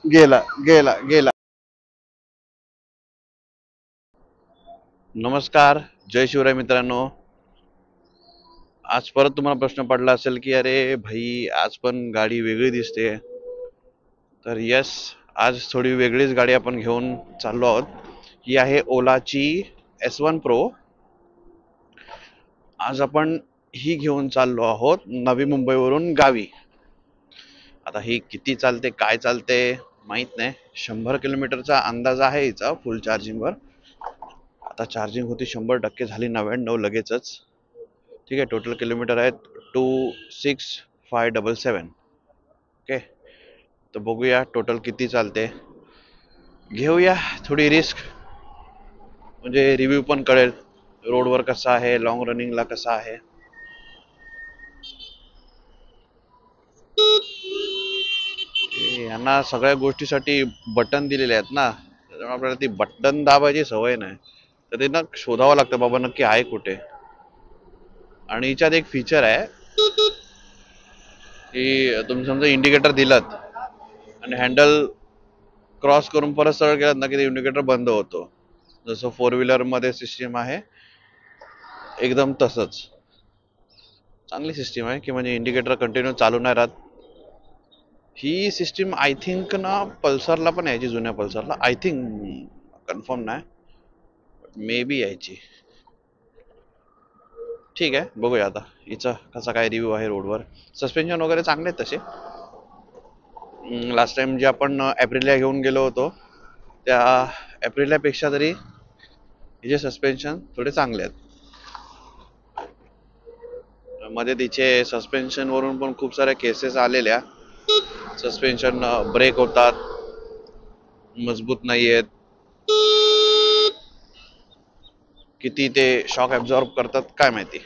गेला गेला गेला. नमस्कार. जय शिवराय मित्रांनो. आज परत तुम्हाला प्रश्न पडला असेल की अरे भाई, आज पण गाडी वेगळी दिसते. तर यस, आज थोडी वेगळीच गाडी आपण घेऊन चाललो आहोत. ही आहे ओलाची S1 Pro. आज आपण ही घेऊन चाललो आहोत नवी मुंबईवरून गावी. आता ही किती चालते काय चालते माहित नाही. 100 किलोमीटरचा अंदाज आहे हिचा फुल चार्जिंगवर. आता चार्जिंग होती 100% झाली 99 लगेचच. ठीक आहे. टोटल किलोमीटर आहेत 26577. ओके, तर बघूया टोटल किती चालते. घेऊया थोडी रिस्क, म्हणजे रिव्ह्यू पण कळेल रोडवर कसा आहे, लॉंग रनिंगला कसा आहे. यांना सगळ्या गोष्टीसाठी बटन दिलेले आहेत ना, त्याच्यामुळे आपल्याला ती बटन दाबायची सवय नाही. तर ते ना शोधावं लागतं बाबा नक्की आहे कुठे. आणि हिच्यात एक फीचर आहे की तुम्ही समजा इंडिकेटर दिलात आणि हँडल क्रॉस करून परत सरळ गेलात ना की ते इंडिकेटर बंद होतो. जसं 4 व्हीलर मध्ये सिस्टीम आहे एकदम तसंच. चांगली सिस्टीम आहे की म्हणजे इंडिकेटर कंटिन्यू चालू नाही राहत. ही सिस्टीम आय थिंक ना पल्सरला पण यायची, जुन्या पल्सरला आय थिंक, कन्फर्म नाही, मे बी यायची. ठीक आहे, बघूया आता हिचा कसा काय रिव्ह्यू आहे रोडवर. सस्पेन्शन वगैरे चांगले आहेत तसे. लास्ट टाइम जे आपण एप्रिलला घेऊन गेलो होतो त्या एप्रिलपेक्षा तरी हिचे सस्पेन्शन थोडे चांगले आहेत. मध्ये तिचे सस्पेन्शन वरून पण खूप साऱ्या केसेस आलेल्या. सस्पेन्शन ब्रेक होतात, मजबूत नाही आहेत, किती ते शॉक ऍब्झॉर्ब करतात काय माहिती.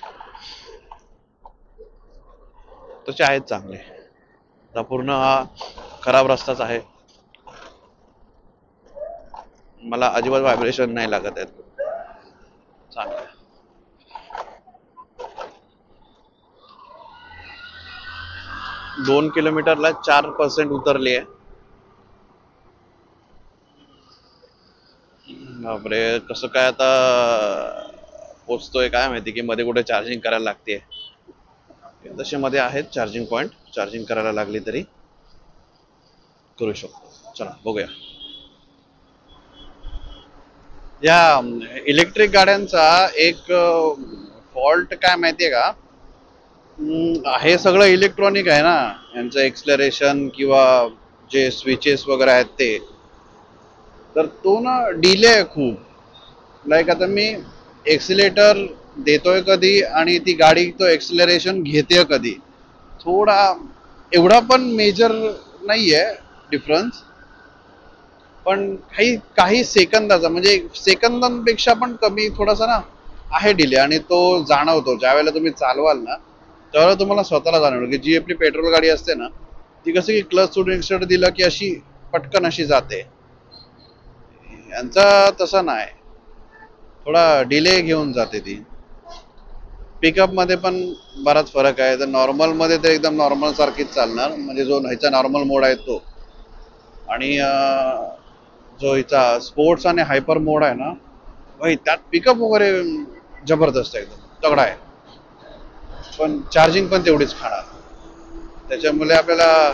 तसे आहेत चांगले. आता पूर्ण हा खराब रस्ताच आहे, मला अजिबात व्हायब्रेशन नाही लागत आहेत. चांगलं. 2 किलोमीटरला 4% उतरली आहे. बापरे, कसं काय आता पोचतोय काय माहिती की मध्ये कुठे चार्जिंग करायला लागते. तसे मध्ये आहेत चार्जिंग पॉइंट, चार्जिंग करायला लागली तरी करू शकतो. चला बघूया. या इलेक्ट्रिक गाड्यांचा एक फॉल्ट काय माहितीये का, हे सगळं इलेक्ट्रॉनिक आहे ना, यांचं एक्सलरेशन किंवा जे स्विचेस वगैरे आहेत ते, तर तो ना डिले आहे खूप. लाईक आता मी एक्सिलेटर देतोय कधी आणि ती गाडी तो एक्सिलरेशन घेते कधी, थोडा एवढा पण मेजर नाहीये डिफरन्स, पण काही काही सेकंदाचा, म्हणजे सेकंदांपेक्षा पण कमी थोडासा ना आहे डिले. आणि तो जाणवतो ज्या वेळेला तुम्ही चालवाल ना, त्यावेळेला तुम्हाला स्वतःला जाणवलं की जी आपली पेट्रोल गाडी असते ना, ती कसं की क्लच सोडून एक्सिलेटर दिलं की अशी पटकन अशी जाते. यांचा तसा नाही, थोडा डिले घेऊन जाते ती. पिकअप मध्ये पण बराच फरक आहे. तर नॉर्मल मध्ये तर एकदम नॉर्मल सारखीच चालणार, म्हणजे जो ह्याचा नॉर्मल मोड आहे तो, आणि जो हिचा स्पोर्ट्स आणि हायपर मोड आहे ना भाई, त्यात पिकअप वगैरे जबरदस्त एकदम तगडा आहे. पण चार्जिंग पण तेवढीच खाणार. त्याच्यामुळे आपल्याला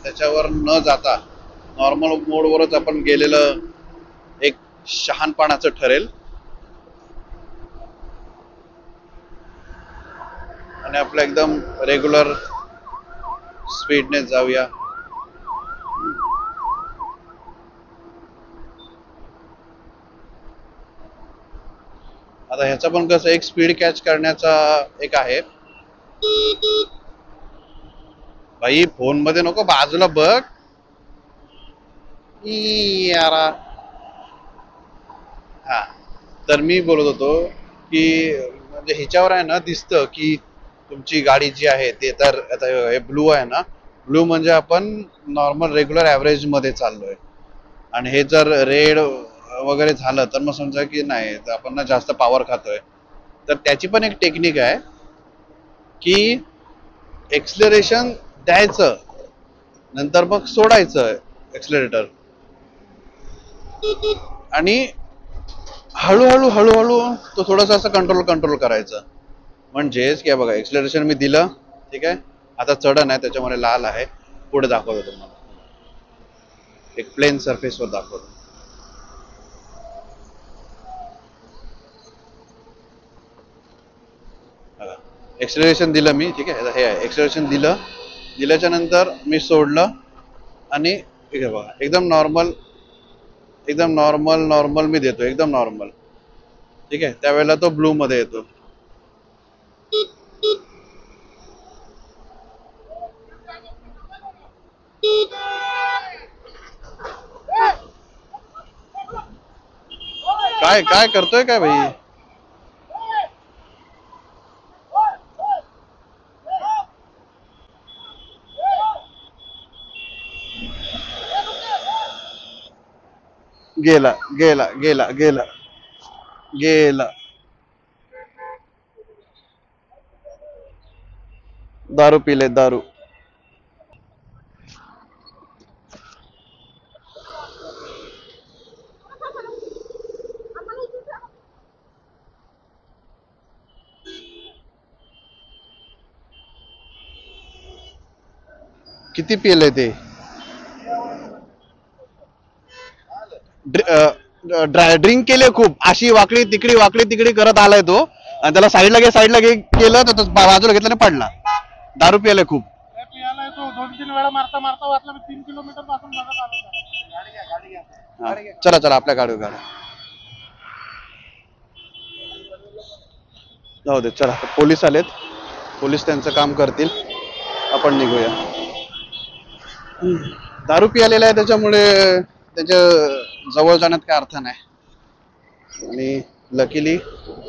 त्याच्यावर न जाता नॉर्मल मोडवरच आपण गेलेलं एक शहाणपणाचं ठरेल. आणि आपलं एकदम रेग्युलर स्पीडने जाऊया. आता ह्याचा पण कसं एक स्पीड कॅच करण्याचा एक आहे. भाई फोन मध्ये नको, बाजूला बघ यारा. हा, तर मी बोलत होतो की म्हणजे ह्याच्यावर आहे ना दिसतं की तुमची गाडी जी आहे ते, तर आता हे ब्लू आहे ना, ब्लू म्हणजे आपण नॉर्मल रेग्युलर ॲव्हरेज मध्ये चाललोय. आणि हे जर रेड वगैरे झालं तर मग समजा की नाही, आपण ना जास्त पॉवर खातोय. तर त्याची पण एक टेक्निक आहे की एक्सलरेशन द्यायचं, नंतर मग सोडायचं एक्सलरेटर, आणि हळूहळू हळूहळू तो थोडासा असं कंट्रोल कंट्रोल करायचा. म्हणजेच काय बघा, एक्सलरेशन मी दिलं, ठीक आहे. आता चढण आहे त्याच्यामुळे लाल आहे. पुढे दाखवतो तुम्हाला, एक प्लेन सरफेसवर दाखवतो. एक्सलरेशन दिलं मी, ठीक आहे. हे आहे एक्सलरेशन दिलं. दिल्याच्या नंतर मी सोडलं आणि ठीक आहे बघा, एकदम नॉर्मल, एकदम नॉर्मल नॉर्मल मी देतो, एकदम नॉर्मल, ठीक आहे. त्यावेळेला तो ब्लू मध्ये येतो. काय काय करतोय काय भाई? गेला गेला गेला गेला गेला. दारू पिले, दारू. किती पिले ते? ड्रिंक केले खूप, अशी वाकडी तिकडी करत आलाय तो, आणि त्याला साईडला घे केलं तर बाजूला घेतलं आणि पडला. दारू पियाले खूप. तो 2-3 वेळा मारता मारता वाटलं, 3 किलोमीटर पासून बघत आलो. चला चला, आपल्या गाडीवर गाड्या जाऊ दे. चला, पोलीस आलेत, पोलीस त्यांचं काम करतील, आपण निघूया. दारू पियालेला आहे त्याच्यामुळे त्याच्या जवळ जाण्यात काय अर्थ नाही. आणि लकीली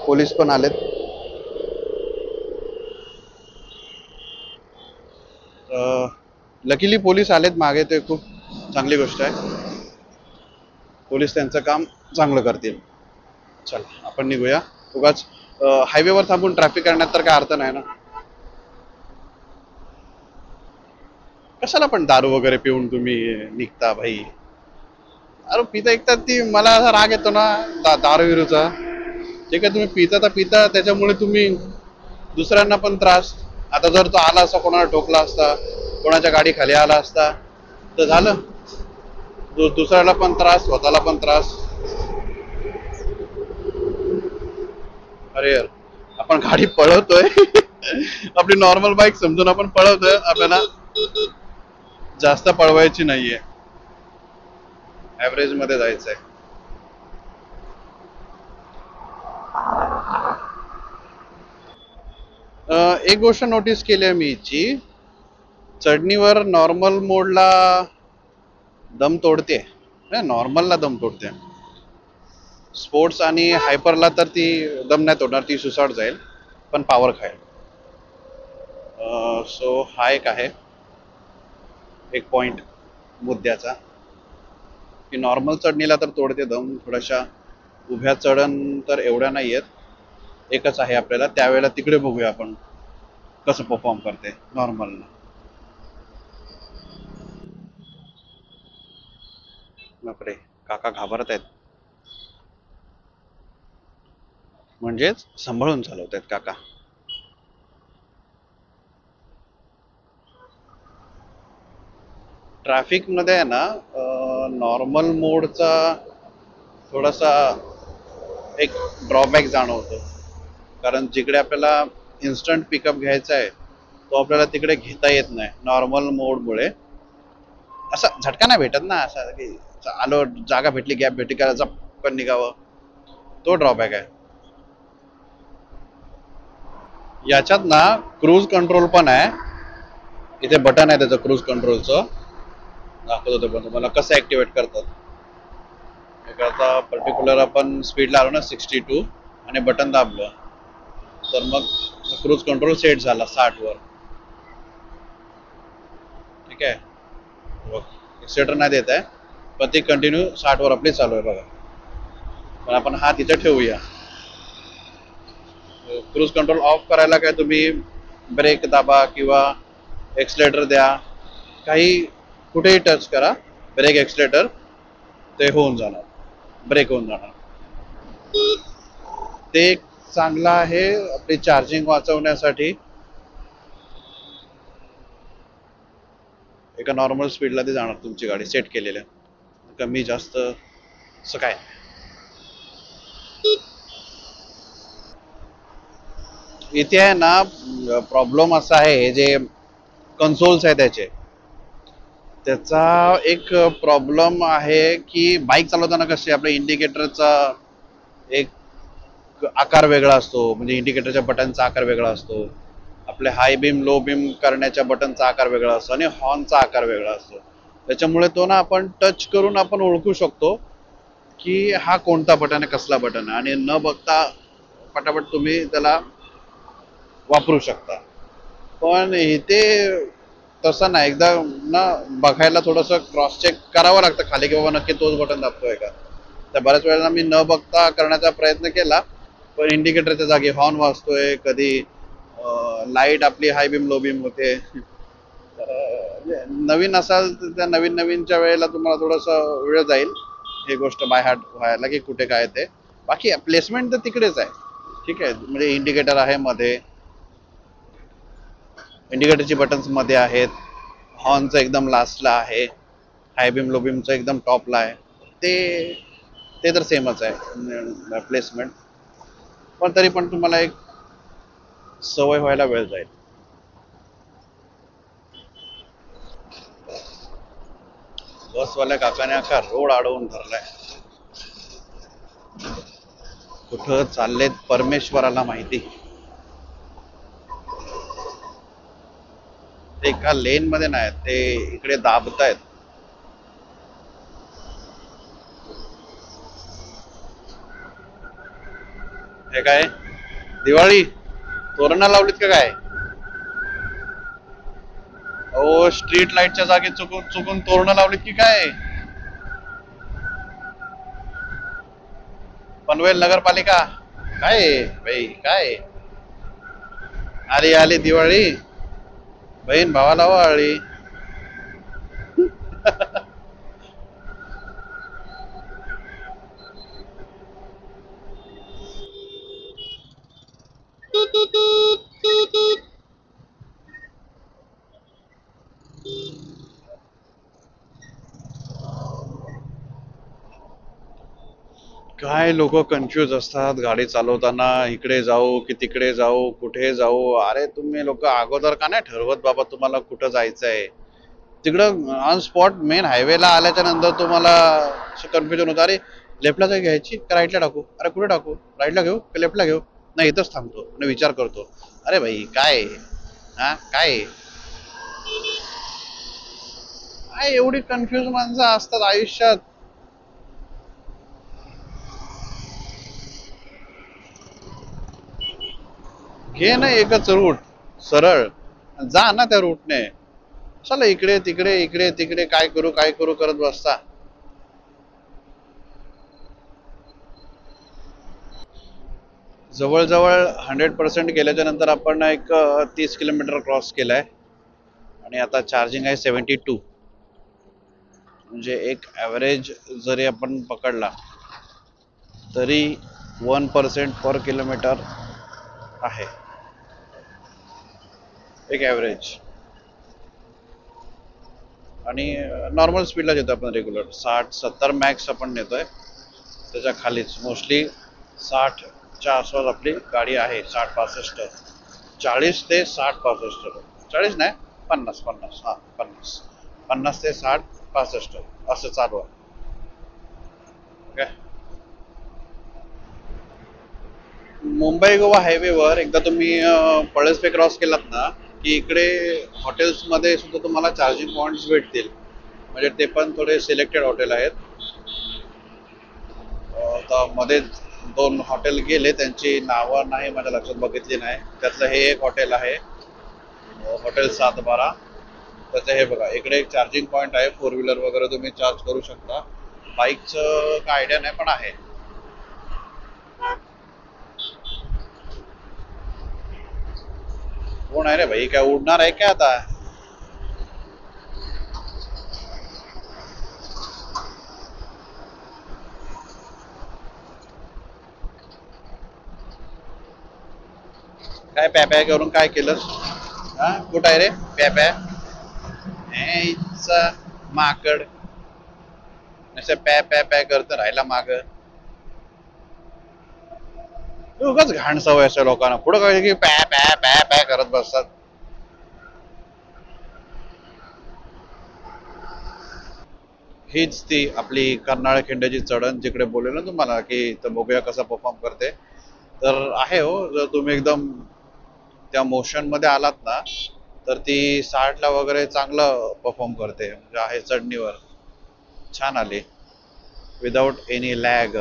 पोलीस पण आलेत. लकीली पोलीस आलेत मागे, ते खूप चांगली गोष्ट आहे. पोलीस त्यांचं काम चांगलं करतील. चला, आपण निघूया. उगाच हायवेवर थांबून ट्रॅफिक करण्यात तर काय अर्थ नाही ना. कशाला पण दारू वगैरे पिऊन तुम्ही निघता भाई? दारू पिता ऐकतात ती, मला असा राग येतो ना दारू विरूचा. ठीक आहे, तुम्ही पिता तर पिता, त्याच्यामुळे तुम्ही दुसऱ्यांना पण त्रास. आता जर तो आला असता, कोणाला ठोकला असता, कोणाच्या गाडी खाली आला असता, तर झालं. दुसऱ्याला पण त्रास, स्वतःला पण त्रास. अरे यार, आपण गाडी पळवतोय आपली नॉर्मल बाईक समजून आपण पळवतोय. आपल्याला जास्त पळवायची नाहीये, ऍव्हरेज मध्ये जायचंय. एक गोष्ट नोटीस केली आहे मी, चढणीवर नॉर्मल मोडला दम तोडते, नॉर्मलला दम तोडते. स्पोर्ट्स आणि हायपरला तर ती दम नाही तोडणार, ती सुसाट जाईल, पण पॉवर खाईल. सो हा एक आहे, एक पॉइंट मुद्द्याचा, की नॉर्मल चढणीला तर तोडते दम, थोड्याशा उभ्या चढण तर एवढ्या नाही आहेत. एकच आहे आपल्याला, त्यावेळेला तिकडे बघूया आपण कसं परफॉर्म करते नॉर्मलला. बापरे, काका घाबरत आहेत, म्हणजेच सांभाळून चालवत आहेत काका. ट्रॅफिक मध्ये आहे ना, नॉर्मल मोडचा थोडासा एक ड्रॉबॅक जाणवतो. कारण जिकडे आपल्याला इन्स्टंट पिकअप घ्यायचा आहे, तो आपल्याला तिकडे घेता येत नाही नॉर्मल मोडमुळे. असा झटका नाही भेटत ना, असा की आलो, जागा भेटली, गॅप भेटली का झपकन निघावं, तो ड्रॉबॅक आहे. याच्यात ना क्रूज कंट्रोल पण आहे. इथे बटन आहे त्याचं क्रूज कंट्रोलचं, दाखवतो ते पण तुम्हाला कसं ऍक्टिव्हेट करतात. आता पर्टिक्युलर आपण स्पीडला आलो ना 62, आणि बटन दाबलं तर मग क्रूज कंट्रोल सेट झाला 60 वर. ठीक आहे, एक्सिलेटर नाही देत आहे, पण ती कंटिन्यू 60 वर आपली चालू आहे बघा. पण आपण हात इथे ठेवूया. क्रूज कंट्रोल ऑफ करायला काय, तुम्ही ब्रेक दाबा किंवा एक्सिलेटर द्या, काही कुठेही टच करा, ब्रेक एक्सलेटर ते होऊन जाणार, ब्रेक होऊन जाणार. ते एक चांगलं आहे आपली चार्जिंग वाचवण्यासाठी. एका नॉर्मल स्पीडला ते जाणार तुमची गाडी सेट केलेल्या, कमी जास्त असं काय. इथे आहे ना प्रॉब्लेम असा आहे, जे कन्सोल्स आहे त्याचा एक प्रॉब्लेम आहे की बाईक चालवताना कसे आपल्या इंडिकेटरचा एक आकार वेगळा असतो, म्हणजे इंडिकेटरच्या बटनचा आकार वेगळा असतो, आपले हाय बीम लो बीम करण्याच्या बटनचा आकार वेगळा असतो आणि हॉर्नचा आकार वेगळा असतो. त्याच्यामुळे तो ना आपण टच करून आपण ओळखू शकतो की हा कोणता बटन आहे, कसला बटन आहे, आणि न बघता पटापट तुम्ही त्याला वापरू शकता. पण इथे तसं नाही, एकदा ना बघायला थोडंसं क्रॉस चेक करावं लागतं खाली की बाबा नक्की तोच बटन दाबतोय का. तर बऱ्याच वेळेला मी न बघता करण्याचा प्रयत्न केला, पण इंडिकेटरच्या जागी हॉर्न वाजतोय, कधी लाईट आपली हाय बीम लो बीम होते. नवीन असाल तर त्या नवीन नवीनच्या वेळेला तुम्हाला थोडंसं वेळ जाईल ही गोष्ट बाय हार्ट व्हायला की कुठे काय ते. बाकी प्लेसमेंट तर तिकडेच आहे, ठीक आहे. म्हणजे इंडिकेटर आहे मध्ये, इंडिकेटरची बटन्स मध्ये आहेत, हॉर्नचं एकदम लास्टला आहे, हाय बीम लो बीमचं एकदम टॉपला आहे. ते ते तर सेमच आहे प्लेसमेंट, पण तरी पण तुम्हाला एक सवय व्हायला वेळ जाईल. बसवाल्या काकाने अख्खा रोड अडवून धरलाय. कुठं चाललेत परमेश्वराला माहिती. ते एका लेन मध्ये नाही, ते इकडे दाबतायत. हे काय दिवाळी तोरणा लावलीत का काय? ओ स्ट्रीट लाईटच्या जागी चुकून चुकून तोरणं लावलीत की काय? पनवेल नगरपालिका काय भाई काय? आली आली दिवाळी, बहीण भावाला वाळी. काय लोक कन्फ्यूज असतात गाडी चालवताना, इकडे जाऊ की तिकडे जाऊ, कुठे जाऊ. अरे तुम्ही लोक अगोदर का नाही ठरवत बाबा तुम्हाला कुठं जायचंय? तिकडं ऑन स्पॉट मेन हायवेला आल्याच्या नंतर तुम्हाला कन्फ्युजन होतं, अरे लेफ्टला काय घ्यायची का राईटला टाकू, अरे कुठे टाकू, राईटला घेऊ का लेफ्टला घेऊ, नाही इथंच थांबतो आणि विचार करतो. अरे भाई काय हा काय काय एवढी कन्फ्युज माणसं असतात आयुष्यात. घे ना एकच रूट सरळ, जा ना त्या रूटने. चला इकडे तिकडे इकडे तिकडे काय करू काय करू करत बसता. जवळजवळ 100% केल्याच्या नंतर आपण एक 30 किलोमीटर क्रॉस केलाय आणि आता चार्जिंग आहे 72. म्हणजे एक ॲव्हरेज जरी आपण पकडला तरी 1% पर किलोमीटर आहे एक ॲव्हरेज. आणि नॉर्मल स्पीडला येतो आपण रेग्युलर 60-70 मॅक्स आपण नेतोय, त्याच्या खालीच मोस्टली 60च्या आसपास आपली गाडी आहे. 60-65, 40 ते 60-65, 40 नाही 50-50, हां 50 ते 60-65 असं चालू आहे. मुंबई गोवा हायवेवर एकदा तुम्ही पळसपे क्रॉस केलात ना की इकडे हॉटेल्समध्ये सुद्धा तुम्हाला चार्जिंग पॉईंट्स भेटतील. म्हणजे ते पण थोडे सिलेक्टेड हॉटेल आहेत. आता मध्ये 2 हॉटेल गेले, त्यांची नावं नाही माझ्या लक्षात, बघितली नाही. त्यातलं हे एक हॉटेल आहे, हॉटेल 712. त्याचं हे बघा इकडे एक चार्जिंग पॉईंट आहे, 4 व्हीलर वगैरे तुम्ही चार्ज करू शकता. बाईकचं काय आयडिया नाही पण आहे. कोण आहे रे भाई, काय उडणार आहे काय आता? काय प्या प्या करून काय केलं? हा कुठं आहे रे प्या प्या? माकड असं प्या प्या प्या करत राहिला माग. उगाच घाण सवय असते लोकांना, पुढं काय की प्या प्या प्या प्या करत बसतात. हीच ती आपली कर्नाळ खिंड्याची चढण जिकडे बोलले ना तुम्हाला की इथं बघूया कसा परफॉर्म करते. तर आहे हो, जर तुम्ही एकदम त्या मोशन मध्ये आलात ना तर ती 60 ला वगैरे चांगलं परफॉर्म करते. म्हणजे आहे चढणीवर छान आली विदाउट एनी लॅग.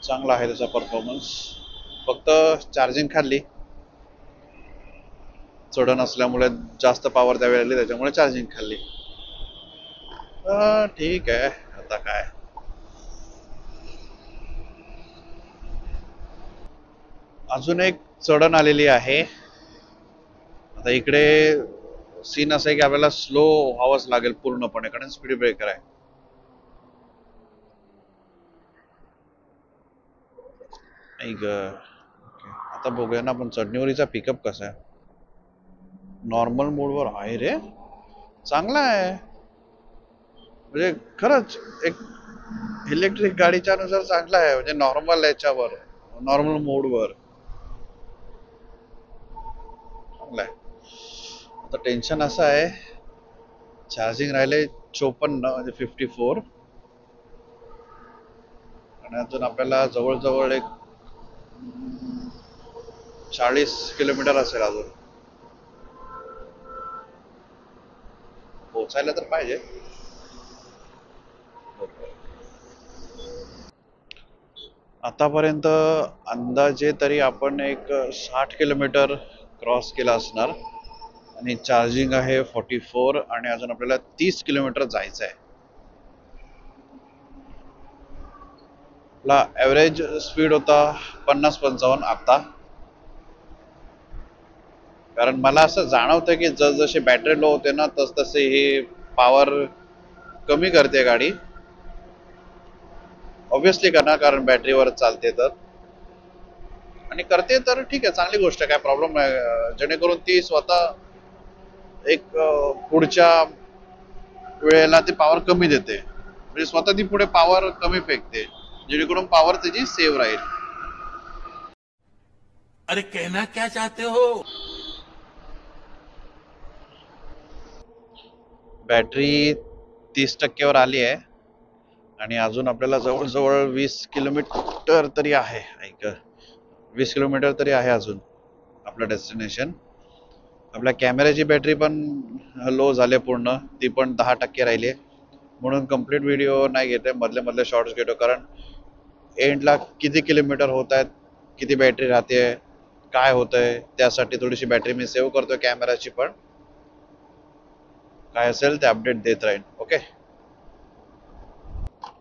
चांगला आहे त्याचा परफॉर्मन्स. फक्त चार्जिंग खाल्ली, चढण असल्यामुळे जास्त पॉवर द्यावी लागली त्याच्यामुळे चार्जिंग खाल्ली. ठीक आहे आता काय. अजून एक चढण आलेली आहे. आता इकडे सीन असं आहे की आपल्याला स्लो व्हावंच लागेल पूर्णपणे कारण स्पीड ब्रेकर आहे. ऐक आता बघूया ना आपण चढणीवरीचा पिकअप कसा आहे. नॉर्मल मोडवर आहे रे, चांगला आहे. म्हणजे खरंच एक इलेक्ट्रिक गाडीच्या नुसार चांगला आहे. म्हणजे नॉर्मल याच्यावर, नॉर्मल मोडवर चांगला आहे. आता टेन्शन असं आहे, चार्जिंग राहिले 54 म्हणजे 54 आणि अजून आपल्याला जवळजवळ एक 40 किलोमीटर असेल अजून पोचायला तर पाहिजे. आतापर्यंत अंदाजे तरी आपण एक 60 किलोमीटर क्रॉस केला असणार आणि चार्जिंग आहे 44 आणि अजून आपल्याला 30 किलोमीटर जायचं आहे. आपला ॲव्हरेज स्पीड होता 50-55 आता. कारण मला असं जाणवतं की जसजशी बॅटरी लो होते ना तस तसे हे पॉवर कमी करते गाडी. ऑब्व्हियसली करणार कारण बॅटरीवर चालते तर, आणि करते तर ठीक आहे, चांगली गोष्ट आहे, काय प्रॉब्लेम नाही. जेणेकरून ती स्वतः एक पुढच्या वेळेला ती पॉवर कमी देते. म्हणजे स्वतः ती पुढे पॉवर कमी फेकते जेणेकरून पॉवर त्याची सेव्ह राहील. अरे कहना क्या चाहते हो? बॅटरी 30% आली आहे आणि अजून आपल्याला जवळजवळ 20 किलोमीटर तरी आहे. ऐक 20 किलोमीटर तरी आहे अजून आपलं डेस्टिनेशन. आपल्या कॅमेऱ्याची बॅटरी पण लो झाली पूर्ण, ती पण 10% राहिली आहे. म्हणून कम्प्लीट व्हिडिओ नाही घेते, मधले मधले शॉर्ट्स घेतो. कारण एंडला किती किलोमीटर होत आहेत, किती बॅटरी राहते, काय होतंय, त्यासाठी थोडीशी बॅटरी मी सेव्ह करतो कॅमेराची पण. काय असेल ते अपडेट देत राहील. ओके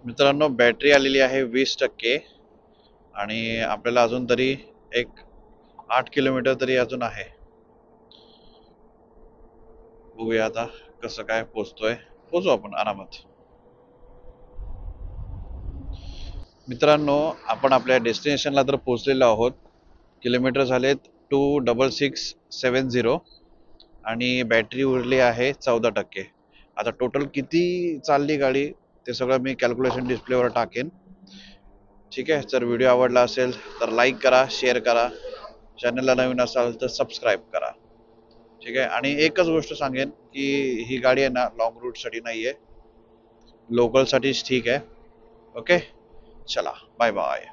मित्रांनो, बॅटरी आलेली आहे 20% आणि आपल्याला अजून तरी एक 8 किलोमीटर तरी अजून आहे. बघूया आता कसं काय पोचू आपण आरामात. मित्रांनो, आपण आपल्या डेस्टिनेशनला तर पोचलेलो आहोत. किलोमीटर झालेत 26670 आणि बॅटरी उरली आहे 14%. आता टोटल किती चालली गाडी ते सगळं मी कॅल्क्युलेशन डिस्प्लेवर टाकेन. ठीक आहे, जर व्हिडिओ आवडला असेल तर लाईक करा, शेअर करा, चॅनलला नवीन असाल तर सबस्क्राईब करा. ठीक आहे, आणि एकच गोष्ट सांगेन की ही गाडी आहे ना लॉंग रूटसाठी नाही आहे, लोकलसाठीच ठीक आहे. ओके चला, बाय बाय.